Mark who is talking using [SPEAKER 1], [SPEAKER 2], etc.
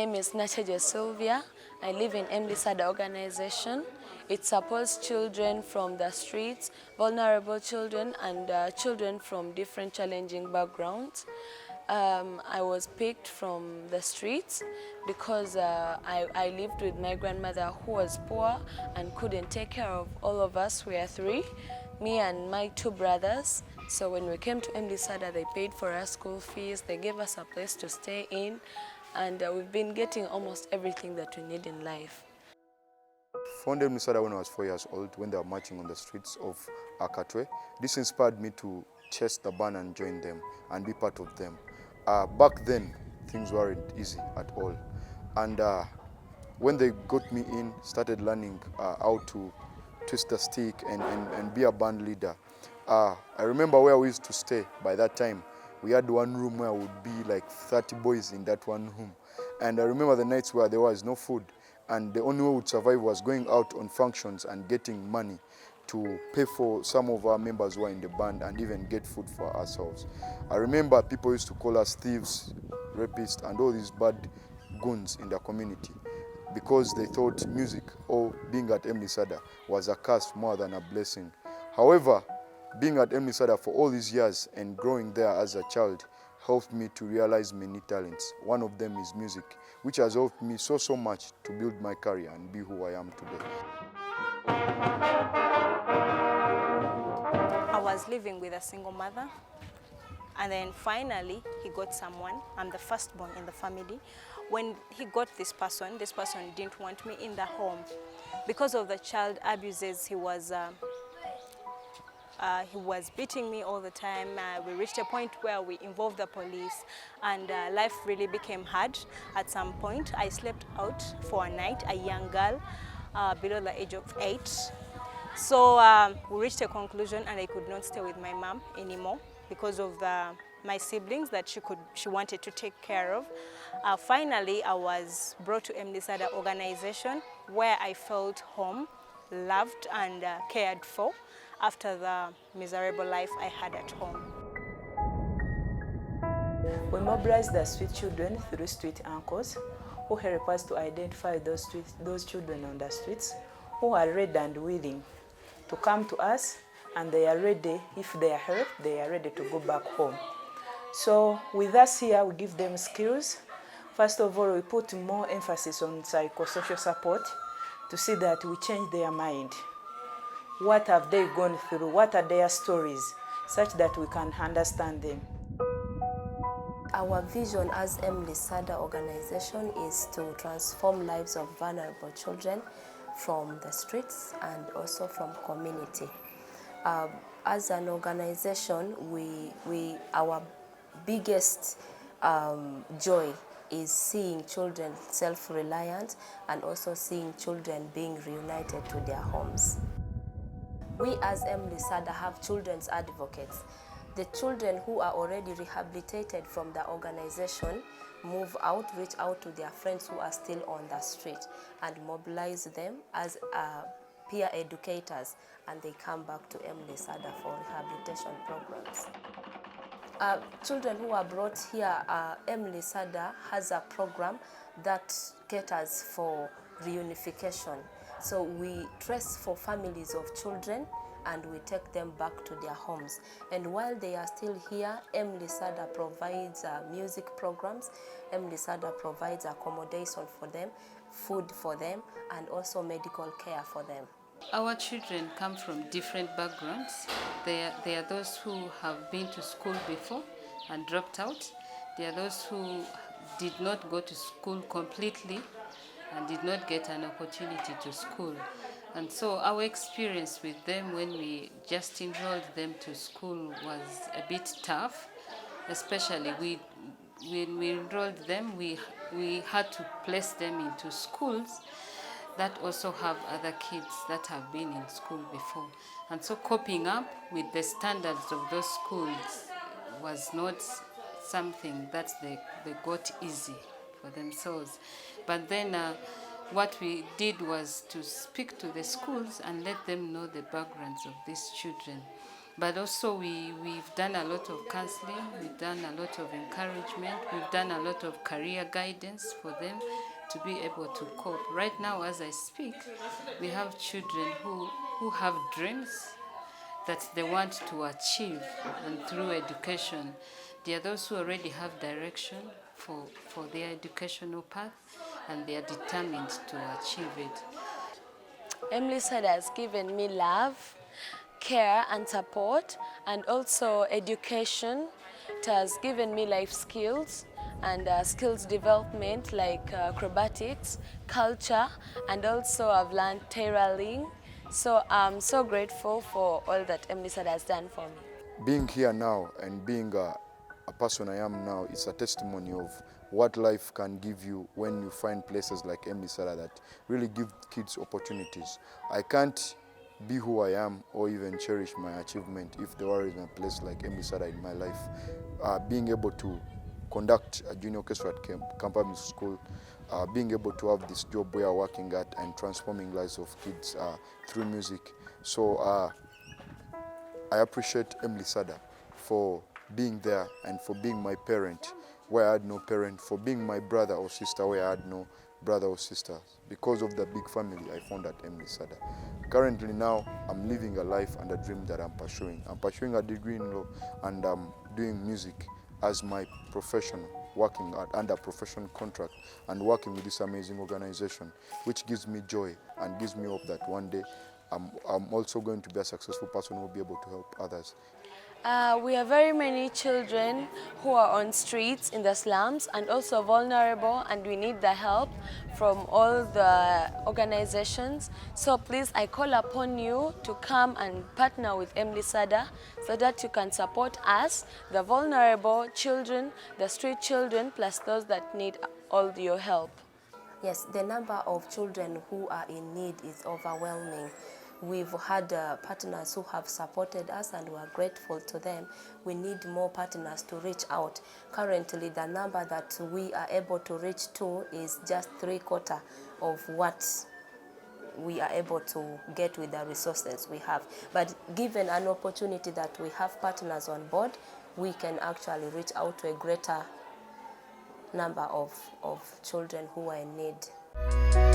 [SPEAKER 1] name is Sylvia. I live in M-Lisada'S organization. It supports children from the streets, vulnerable children, and children from different challenging backgrounds. I was picked from the streets because I lived with my grandmother who was poor and couldn't take care of all of us. We are three, me and my two brothers. So when we came to M-Lisada'S, they paid for our school fees, they gave us a place to stay in, and we've been getting almost everything that we need in life.
[SPEAKER 2] Founded M-Lisada'S when I was 4 years old, when they were marching on the streets of Akatwe. This inspired me to chase the band and join them and be part of them. Back then, things weren't easy at all. And when they got me in, started learning how to twist the stick and be a band leader. I remember where we used to stay by that time. We had one room where would be like 30 boys in that one room. And I remember the nights where there was no food, and the only way we would survive was going out on functions and getting money to pay for some of our members who were in the band and even get food for ourselves. I remember people used to call us thieves, rapists, and all these bad goons in the community because they thought music or being at M-Lisada'S was a curse more than a blessing. However, being at M-Lisada'S for all these years and growing there as a child helped me to realize many talents. One of them is music, which has helped me so much to build my career and be who I am today.
[SPEAKER 3] I was living with a single mother, and then finally he got someone. I'm the firstborn in the family. When he got this person didn't want me in the home. Because of the child abuses, he was beating me all the time. We reached a point where we involved the police, and life really became hard. At some point, I slept out for a night, a young girl below the age of 8. So we reached a conclusion, and I could not stay with my mom anymore because of my siblings that she wanted to take care of. Finally, I was brought to M-Lisada'S organization, where I felt home, loved, and cared for after the miserable life I had at home.
[SPEAKER 4] We mobilize the street children through street uncles who help us to identify those children on the streets who are ready and willing to come to us, and they are ready, if they are helped, they are ready to go back home. So with us here, we give them skills. First of all, we put more emphasis on psychosocial support to see that we change their mind. What have they gone through? What are their stories, such that we can understand them?
[SPEAKER 1] Our vision as M-Lisada'S organization is to transform lives of vulnerable children from the streets and also from community. As an organization, our biggest joy is seeing children self-reliant and also seeing children being reunited to their homes. We as M-Lisada'S have children's advocates. The children who are already rehabilitated from the organization move out, reach out to their friends who are still on the street and mobilize them as peer educators, and they come back to M-Lisada'S for rehabilitation programs. Children who are brought here, M-Lisada'S has a program that caters for reunification. So we trace for families of children and we take them back to their homes. And while they are still here, M-Lisada'S provides music programs, M-Lisada'S provides accommodation for them, food for them, and also medical care for them.
[SPEAKER 5] Our children come from different backgrounds. There are those who have been to school before and dropped out. There are those who did not go to school completely and did not get an opportunity to school. And so our experience with them when we just enrolled them to school was a bit tough, especially when we enrolled them, we had to place them into schools that also have other kids that have been in school before. And so coping up with the standards of those schools was not something that they got easy for themselves. But then what we did was to speak to the schools and let them know the backgrounds of these children. But also we've done a lot of counseling, we've done a lot of encouragement, we've done a lot of career guidance for them to be able to cope. Right now, as I speak, we have children who have dreams that they want to achieve, and through education, there are those who already have direction for their educational path, and they are determined to achieve it.
[SPEAKER 1] M-Lisada has given me love, care and support, and also education. It has given me life skills and skills development like acrobatics, culture, and also I've learned tailoring. So I'm so grateful for all that M-Lisada has done for me.
[SPEAKER 2] Being here now and being a person I am now is a testimony of what life can give you when you find places like M-Lisada that really give kids opportunities. I can't be who I am or even cherish my achievement if there were in a place like M-Lisada in my life. Being able to conduct a junior orchestra at Kampala Music School, being able to have this job we are working at and transforming lives of kids through music. So I appreciate M-Lisada for being there and for being my parent where I had no parent, for being my brother or sister where I had no brother or sister. Because of the big family I found at M-Lisada. Currently now, I'm living a life and a dream that I'm pursuing. I'm pursuing a degree in law and I'm doing music as my profession, working under professional contract and working with this amazing organization, which gives me joy and gives me hope that one day I'm also going to be a successful person who will be able to help others.
[SPEAKER 1] We have very many children who are on streets in the slums and also vulnerable, and we need the help from all the organizations. So please, I call upon you to come and partner with M-Lisada so that you can support us, the vulnerable children, the street children, plus those that need all your help. Yes, the number of children who are in need is overwhelming. We've had partners who have supported us and we are grateful to them. We need more partners to reach out. Currently, the number that we are able to reach to is just 3/4 of what we are able to get with the resources we have. But given an opportunity that we have partners on board, we can actually reach out to a greater number of children who are in need.